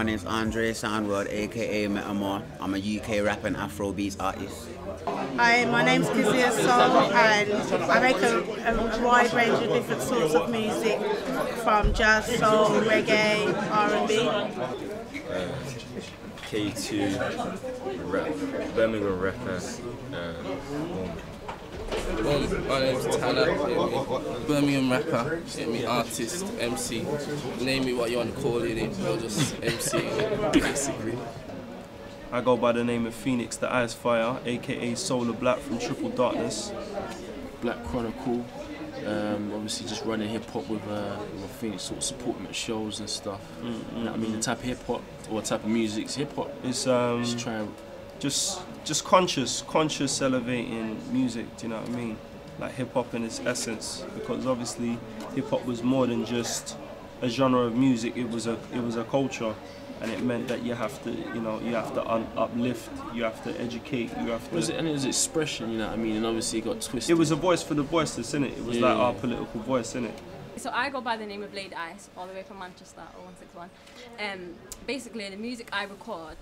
My name's Andre Soundworld, aka Metamore. I'm a UK rap and Afrobeats artist. Hi, my name's Kizia Soul, and I make a wide range of different sorts of music, from jazz, soul, reggae, R&B. K2, rap, Birmingham rapper. My name's Tanner, Birmingham rapper, artist, MC. Name me what you want to call it, or just MC, basically. I go by the name of Phoenix the Ice Fire, aka Solar Black from Triple Darkness. Black Chronicle, obviously just running hip hop with Phoenix, sort of supporting at shows and stuff. You know what I mean? The type of hip hop or type of music is hip hop. It's just conscious elevating music. Do you know what I mean? Like hip hop in its essence, because obviously hip hop was more than just a genre of music. It was a culture. And it meant that you have to, uplift, you have to educate, you have to... And it was expression, you know what I mean? And obviously it got twisted. It was a voice for the voiceless, innit? It was like our political voice, innit? So I go by the name of Lady Ice, all the way from Manchester, 0161. Basically, the music I record,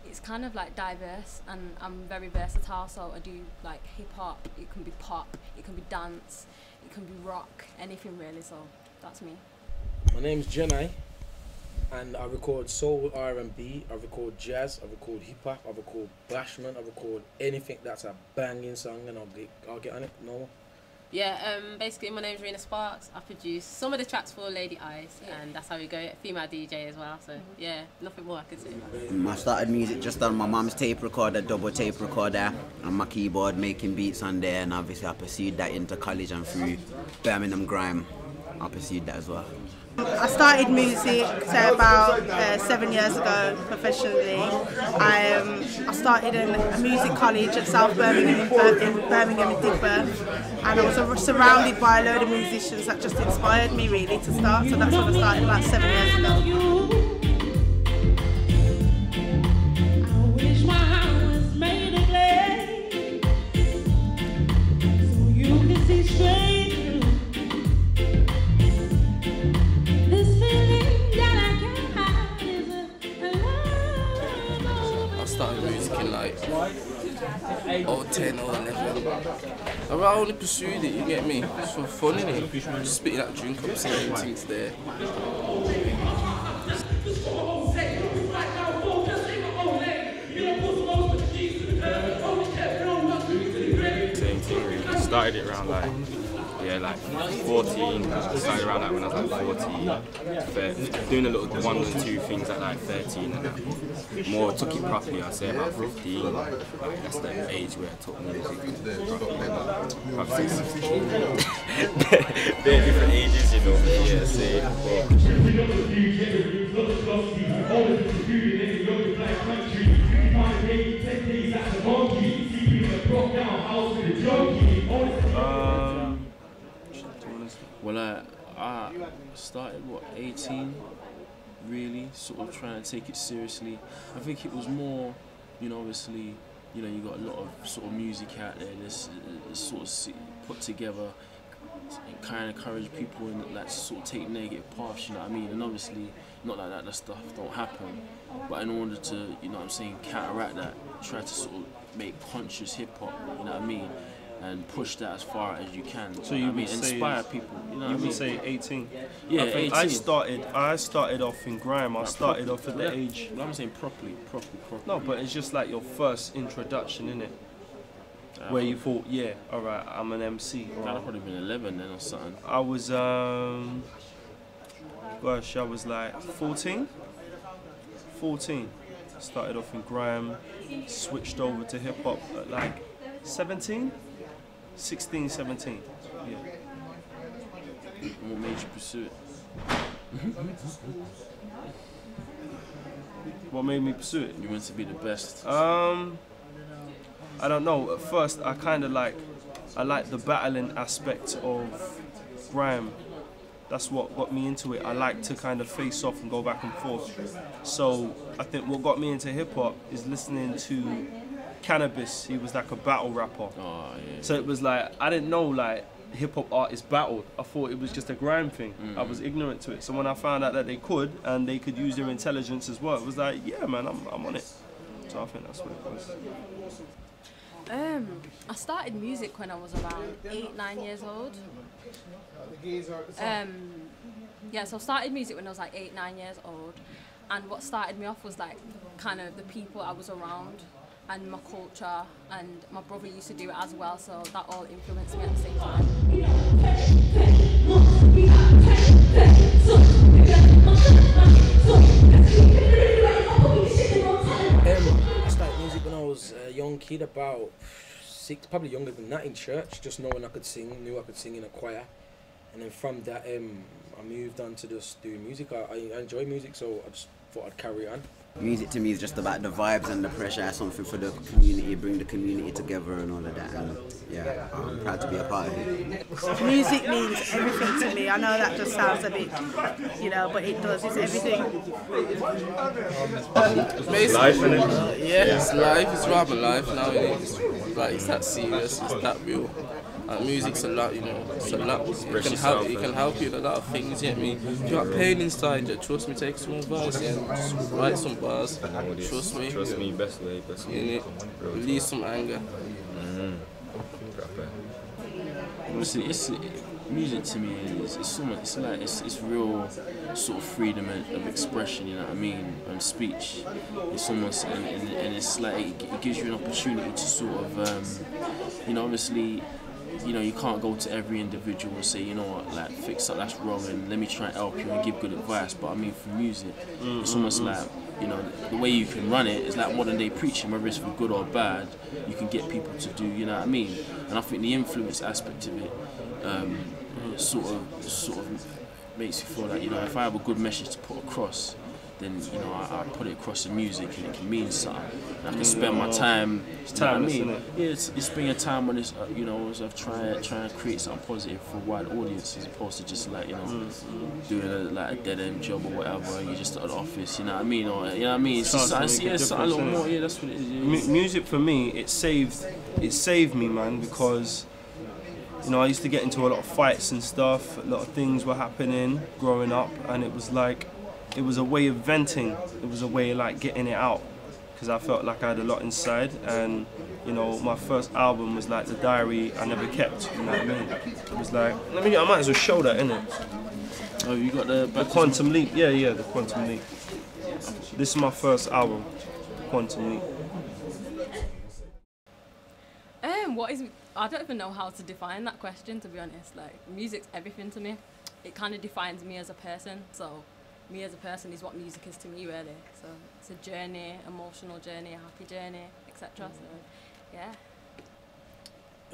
it's kind of like diverse, and I'm very versatile, so I do like hip-hop, it can be pop, it can be dance, it can be rock, anything really, so that's me. My name's Jenai. And I record soul, R&B, I record jazz, I record hip-hop, I record bashment, I record anything that's a banging song, and I'll get on it, no. Yeah, basically my name's Rena Sparks. I produce some of the tracks for Lady Ice, and that's how we go. Female DJ as well, so yeah, nothing more I can say. I started music just on my mum's tape recorder, double tape recorder, and my keyboard, making beats on there, and obviously I pursued that into college and through Birmingham Grime. I pursued that as well. I started music about 7 years ago professionally. I started in a music college at South Birmingham in Birmingham in Dipper, and I was surrounded by a load of musicians that just inspired me really to start. So that's when I started about 7 years ago. Music in like 10 or 11. I only pursued it, you get me? It's for fun, innit? Just spitting that drink up, saying things there. Same thing really. Started it around like 14. Started around like when I was like 14. Doing a little one and two things at like 13 and that. More took it properly, I'd say about 15. That's the age where I took music properly. 16. They're different ages, you know. Yeah, say. Well, I started, 18, really, sort of trying to take it seriously. I think it was more, obviously, you got a lot of sort of music out there that's sort of put together and kind of encourage people and like sort of take negative paths, you know what I mean? And obviously, not like that stuff don't happen, but in order to, counteract that, try to sort of make conscious hip-hop, you know what I mean? And push that as far as you can. So you would inspire people. You know what I mean? Say 18. Yeah, 18. I started off in grime. I started off at the age. I'm saying properly. No, but it's just like your first introduction, innit? Where you thought, yeah, all right, I'm an MC. I'd have probably been 11 then or something. I was, I was like 14. 14. Started off in grime, switched over to hip hop at like 17. 16, 17, yeah. What made you pursue it? What made me pursue it? You want to be the best. I don't know. At first, I kind of like the battling aspect of grime. That's what got me into it. I like to kind of face off and go back and forth. So I think what got me into hip hop is listening to Cannabis. He was like a battle rapper. Oh, yeah. So it was like, I didn't know like hip-hop artists battled. I thought it was just a grime thing. I was ignorant to it. So when I found out that they could, and they could use their intelligence as well, it was like, yeah, man, I'm on it. So I think that's what it was. I started music when I was around 8-9 years old. Yeah, so I started music when I was like 8-9 years old, and what started me off was like kind of the people I was around and my culture, and my brother used to do it as well, so that all influenced me at the same time. I started music when I was a young kid, about 6, probably younger than that, in church, just knowing I could sing, knew I could sing in a choir. And then from that, I moved on to just doing music. I enjoy music, so I just thought I'd carry on. Music to me is just about the vibes and the pressure, something for the community, bring the community together and all of that. And yeah, I'm proud to be a part of it. Music means everything to me. I know that just sounds a bit, you know, but it does. It's everything. It's life, isn't it? Yeah, it's life. It's rather life now. It's like, it's that serious. It's that real. Music's a lot, you know. It's a lot. It can help you in a lot of things. You get me? If you got pain inside you, trust me, take some advice. Yeah, just write some bars. Trust me. Trust me, best way. Release some anger. Music to me it's real sort of freedom of expression, you know what I mean, and speech. It's almost and it's like it gives you an opportunity to sort of you know, obviously, you know, you can't go to every individual and say, you know what, like, fix that, that's wrong, and let me try and help you and give good advice. But I mean, for music, it's almost like, you know, the way you can run it is like modern day preaching, whether it's for good or bad. You can get people to do, you know what I mean. And I think the influence aspect of it sort of makes you feel like, you know, if I have a good message to put across, then, you know, I put it across the music and it can mean something. And I can spend my time, you know what I mean? Yeah, it's being a time when it's, you know, as I've tried to create something positive for a wide audience, as opposed to just like, you know, doing a dead end job or whatever, and you're just at the office, you know what I mean? Or, you know what I mean? It's just something a little more, yeah, that's what it is. Music for me, it saved me, man, because, you know, I used to get into a lot of fights and stuff, a lot of things were happening growing up, and it was like, it was a way of venting, it was a way of like getting it out, because I felt like I had a lot inside. And, you know, my first album was like the diary I never kept, you know what I mean? It was like, I might as well show that, innit? Oh, you got the Quantum Leap, yeah, the Quantum Leap. This is my first album, Quantum Leap. I don't even know how to define that question, to be honest. Like, music's everything to me. It kind of defines me as a person, so me as a person is what music is to me, really. So it's a journey, emotional journey, a happy journey, etc. So yeah.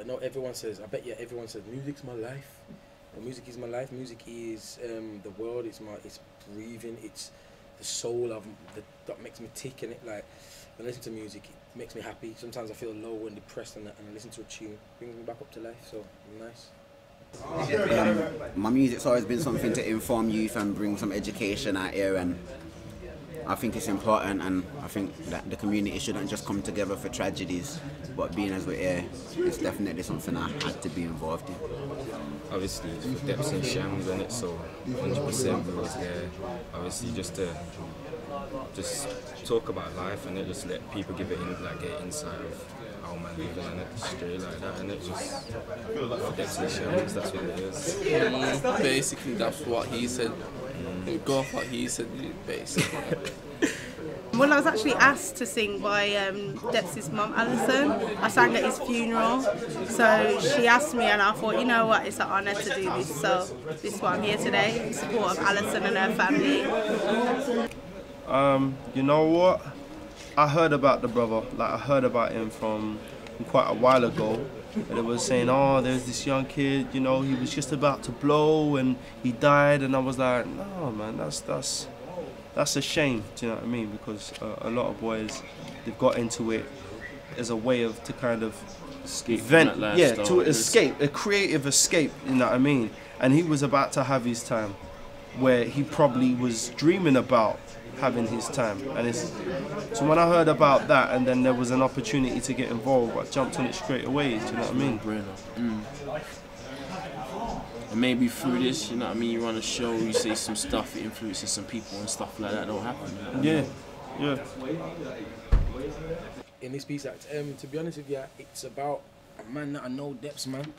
I know everyone says, I bet you everyone says music's my life. Well, music is my life. Music is the world. It's breathing. It's the soul of that makes me tick. And it, like, when I listen to music, it makes me happy. Sometimes I feel low and depressed, and I listen to a tune, brings me back up to life. So nice. My music's always been something to inform youth and bring some education out here, and I think it's important, and I think that the community shouldn't just come together for tragedies, but being as we're here, it's definitely something I had to be involved in. Obviously, for Depps and Shams and it, so 100% we was there, obviously just to talk about life, and just let people give it in, like, get inside of how man living, and it straight like that, and it just for Depps and Shams, that's what it is. Basically, that's what he said. Go off what he said, basically. Well, I was actually asked to sing by Depps' mum, Alison. I sang at his funeral, so she asked me, and I thought, you know what, it's an honour to do this, so this is why I'm here today, in support of Alison and her family. You know what? I heard about the brother, like I heard about him from quite a while ago. And it was saying, oh, there's this young kid, you know, he was just about to blow and he died, and I was like, no, man, that's a shame, do you know what I mean? Because a lot of boys, they've got into it as a way of to kind of vent, to escape, a creative escape, you know what I mean? And he was about to have his time, where he probably was dreaming about having his time, and so when I heard about that, and then there was an opportunity to get involved, I jumped on it straight away. Do you know what I mean? and maybe through this, you know what I mean, you run a show, you say some stuff, it influences some people and stuff like that don't happen. Yeah, yeah. In this piece, to be honest with you, it's about a man that I know, Depps Man.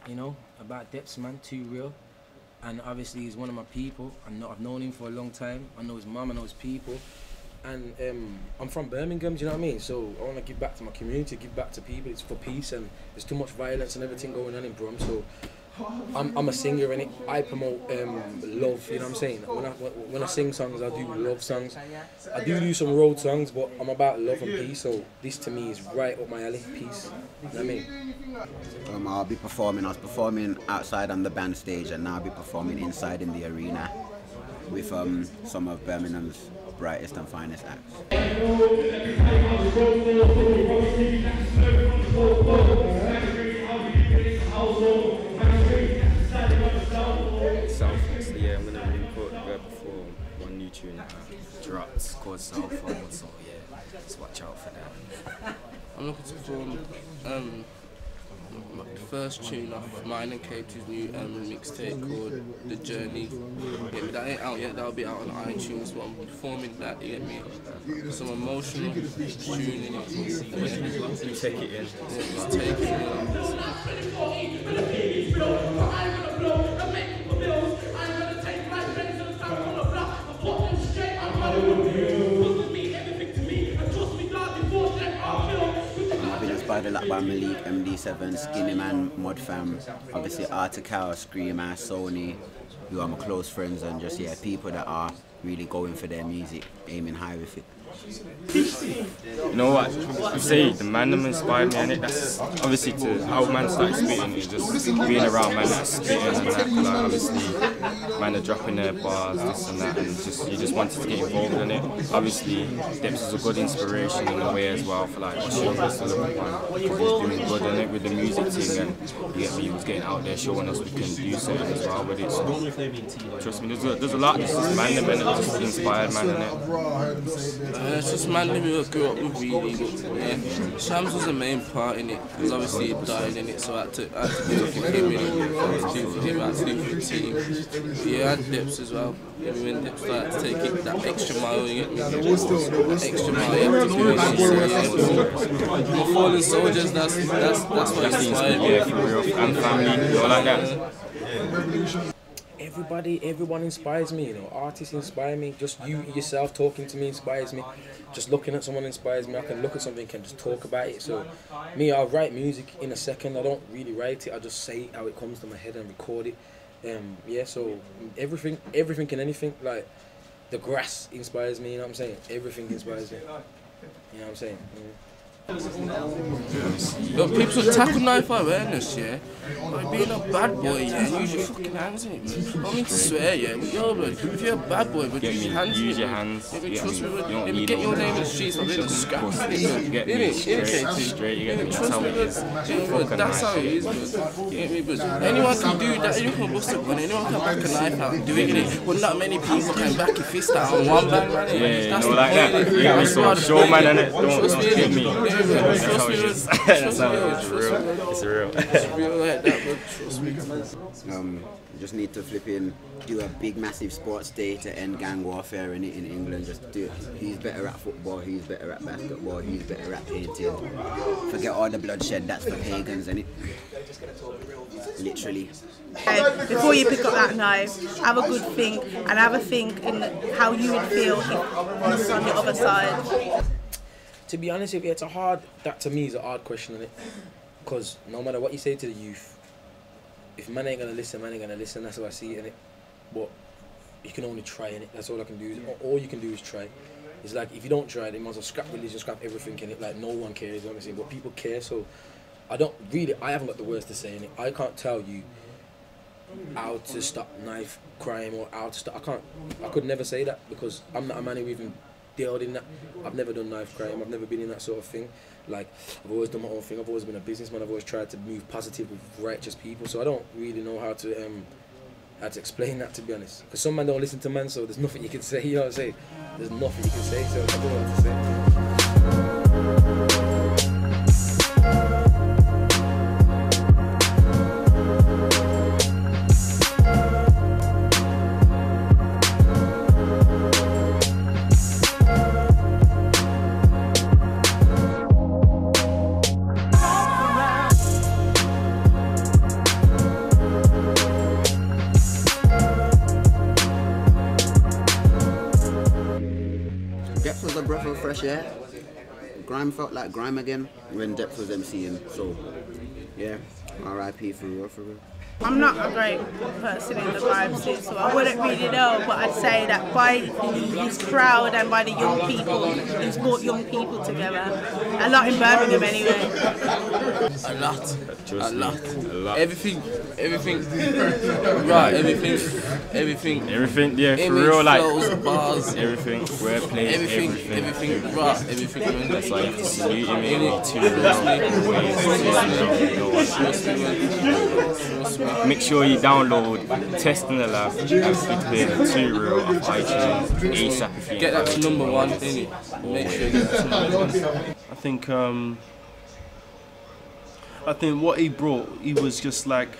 You know, about Depps Man, Too Real. And obviously he's one of my people. I've known him for a long time. I know his mum, I know his people. And I'm from Birmingham, do you know what I mean? So I want to give back to my community, give back to people. It's for peace, and there's too much violence and everything going on in Brum. So I'm a singer, and I promote love, you know what I'm saying? When I sing songs, I do love songs. I do some road songs, but I'm about love and peace, so this to me is right up my alley, peace. You know what I mean? I'll be performing. I was performing outside on the band stage, and now I'll be performing inside in the arena with some of Birmingham's brightest and finest acts. Yeah, I'm gonna record before one new tune drops called South, so yeah, just watch out for that. I'm looking to perform the first tune off mine and Kate's new mixtape called The Journey. Yeah, but that ain't out yet, that'll be out on iTunes, but I'm performing that, you get me? Some emotional tune in it. You take it in. Yeah, just take it I've been inspired a lot by Malik, MD7, Skinny Man, Mud Fam, obviously Artical, Screamer, Sony, who are my close friends, and just people that are really going for their music, aiming high with it. You know what? I say the man that inspired me, and that's obviously to how man started spitting. It's just being around man that's spitting and that. Like obviously, man are dropping their bars, this and that, and you just wanted to get involved in it. Obviously, Depps is a good inspiration in a way as well for like what's your best to look upon, because he's doing good in it with the music thing, and you get me, he was getting out there showing us we can do something as well with it. So trust me, there's a lot. There's just man that just inspired man in it. It's just man that we grew up with really. Yeah. Shams was the main part in it, because obviously he died in it, so I had to do it for him, I had to do it for the team. But yeah, I had Depps as well. When Depps started to take it that extra mile, you get me? That extra mile, you have to do it. So yeah, my fallen soldiers, that's what inspired me. Yeah, for real, and family, you know, like that. Everyone inspires me, you know. Artists inspire me. Just you yourself talking to me inspires me. Just looking at someone inspires me. I can look at something and just talk about it. So me, I'll write music in a second. I don't really write it. I just say how it comes to my head and record it. Yeah, so everything and anything, like the grass inspires me, you know what I'm saying? Everything inspires me. You know what I'm saying? But people should tackle knife awareness, yeah? Like being a bad boy, yeah, use your fucking hands in it, man. I don't mean to swear, yeah, but yo, bro, if you're a bad boy, but use your hands in it. Use your hands. Yeah, trust me, get your name in the streets, but really scrap it, you get me straight, you get me, that's how it is. That's how it is, bro. You get me, but anyone can do that, anyone can bust a gun, anyone can back a knife out and do it, but not many people can back a fist out on one bang, man. Yeah, you know, like that. You got me, so show man in it, don't get me. That's how it is. That's how it is. It's real. It's real like that, but trust me. You just need to do a big massive sports day to end gang warfare in England. Just do it. Who's better at football, who's better at basketball, who's better at painting. Forget all the bloodshed, that's for pagans, innit? Literally. Before you pick up that knife, have a good think, and have a think in how you would feel if you was on the other side. To be honest with you, that to me is a hard question, innit? Because no matter what you say to the youth, if man ain't gonna listen, that's how I see it, innit? But you can only try, innit? That's all I can do. All you can do is try. It's like, if you don't try, then you must as well scrap religion, scrap everything, innit? Like, no one cares, you know what I'm saying? But people care, so I haven't got the words to say, innit? I can't tell you how to stop knife crime or how to stop. I could never say that, because I'm not a man who even dealt in that. I've never done knife crime, I've never been in that sort of thing. Like, I've always done my own thing, I've always been a businessman, I've always tried to move positive with righteous people, so I don't really know how to explain that, to be honest. Because some man don't listen to man, so there's nothing you can say, you know what I'm saying? There's nothing you can say, so I don't know what to say. was a breath of fresh air. Grime felt like grime again when Depps was MCing. So, yeah, R.I.P. for real, for real. I'm not a great person in the vibe scene, so I wouldn't really know, but I'd say that by his crowd and by the young people, he's brought young people together. A lot in Birmingham anyway. A lot. Trust A me, lot. a lot. Everything. Right, everything. Yeah, for Image, real, like flows, bars, everything, wordplay, everything. right, everything. Man. That's why you have to salute him, Make sure you download Testing the Lab and Flipping and Too Real off iTunes ASAP if you Get that to #1, innit? Make sure you get that to #1. I think what he brought, he was just like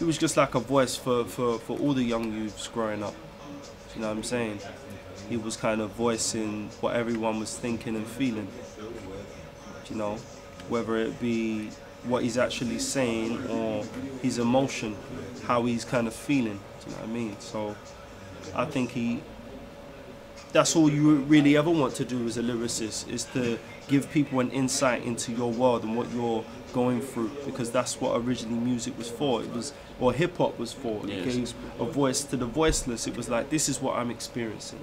a voice for all the young youths growing up. You know what I'm saying? He was kind of voicing what everyone was thinking and feeling. You know, whether it be what he's actually saying or his emotion, how he's kind of feeling. You know what I mean? So I think that's all you really ever want to do as a lyricist, is to give people an insight into your world and what you're going through, because that's what originally music was for. It was, or hip hop was for. It gave a voice to the voiceless. It was like, this is what I'm experiencing.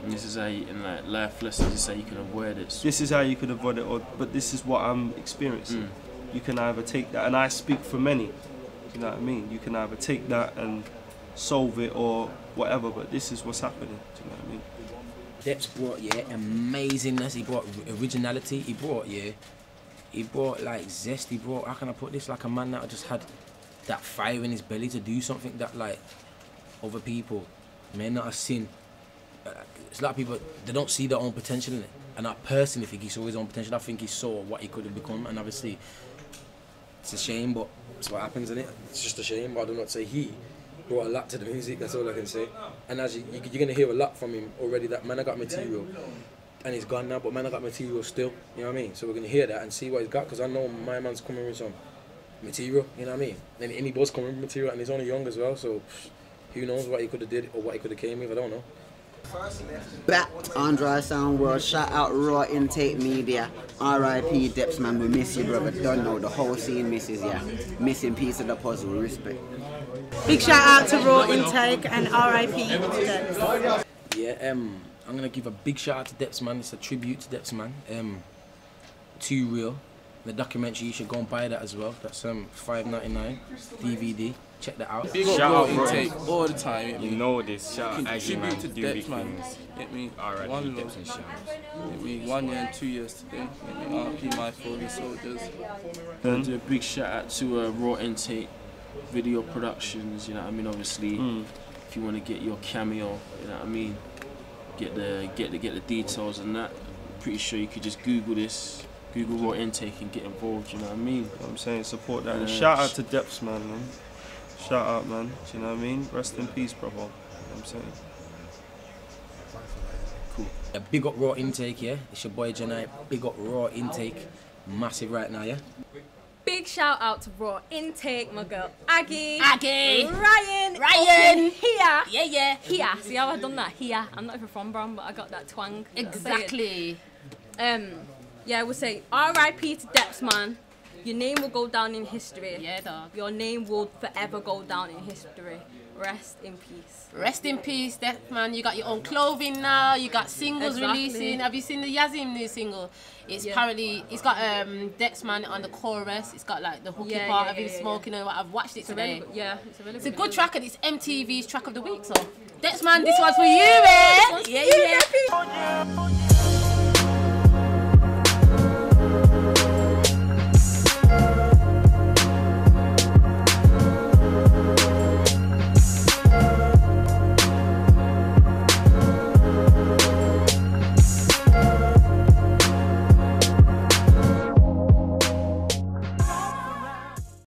And this is how you, in like life lessons, this is how you can avoid it. This is how you can avoid it, but this is what I'm experiencing. You can either take that, and I speak for many, you know what I mean? You can either take that and solve it or whatever, but this is what's happening, do you know what I mean? Depps brought, amazingness, he brought originality, he brought like zest, he brought, how can I put this, like a man that just had that fire in his belly to do something that like other people may not have seen. It's like people, they don't see their own potential in it. And I personally think he saw his own potential. I think he saw what he could have become, and obviously it's a shame, but it's what happens, isn't it? It's just a shame, but I do not say he brought a lot to the music, that's all I can say. And as you're going to hear a lot from him already, that man, I got material, and he's gone now, but man, I got material still, you know what I mean? So we're going to hear that and see what he's got, because I know my man's coming with some material, you know what I mean? And he was coming with material, and he's only young as well, so who knows what he could have did or what he could have came with, I don't know. Back on Dry Sound World, shout out RawIntake Media, R.I.P. Depps Man, we miss you, brother. Don't know, the whole scene misses ya. Missing piece of the puzzle, respect. Big shout out to RawIntake and R.I.P. Depps. Yeah, I'm gonna give a big shout out to Depps Man. It's a tribute to Depps Man. Too Real. The documentary, you should go and buy that as well. That's $5.99 DVD. Check that out. Big shout out RawIntake all the time. You know this. Shout out Aggie Man to do Depps big Man. things. Hit me. R.I.P. One Depps and love. Shams. Hit me 1 year and 2 years today. Hit me R.P. my fallen soldiers. And a big shout out to RawIntake Video Productions. You know what I mean? Obviously, if you want to get your cameo, you know what I mean, get the details and that. I'm pretty sure you could just Google this. Google RawIntake and get involved, you know what I mean? You know what I'm saying, support that. And shout out to Depps Man. Shout out, man. Do you know what I mean? Rest in peace, brother. You know what I'm saying? Cool. Yeah, big up RawIntake, yeah? It's your boy Janai. Big up RawIntake. Massive right now, yeah? Big shout out to RawIntake, my girl Aggie. Ryan. Here. Yeah. Here. See how I've done that? Here. I'm not even from Brom, but I got that twang. Exactly. Yeah, I would say R.I.P. to Depps Man. Your name will go down in history. Yeah, dog. Your name will forever go down in history. Rest in peace. Rest in peace, Depps Man. You got your own clothing now. You got singles releasing. Have you seen the Yazim new single? It's apparently, it's got Depps Man on the chorus. It's got like the hooky part of him smoking and what. I've watched it today. It's a good track, and it's MTV's track of the week. So Depps Man, this one's for you, man. Yeah.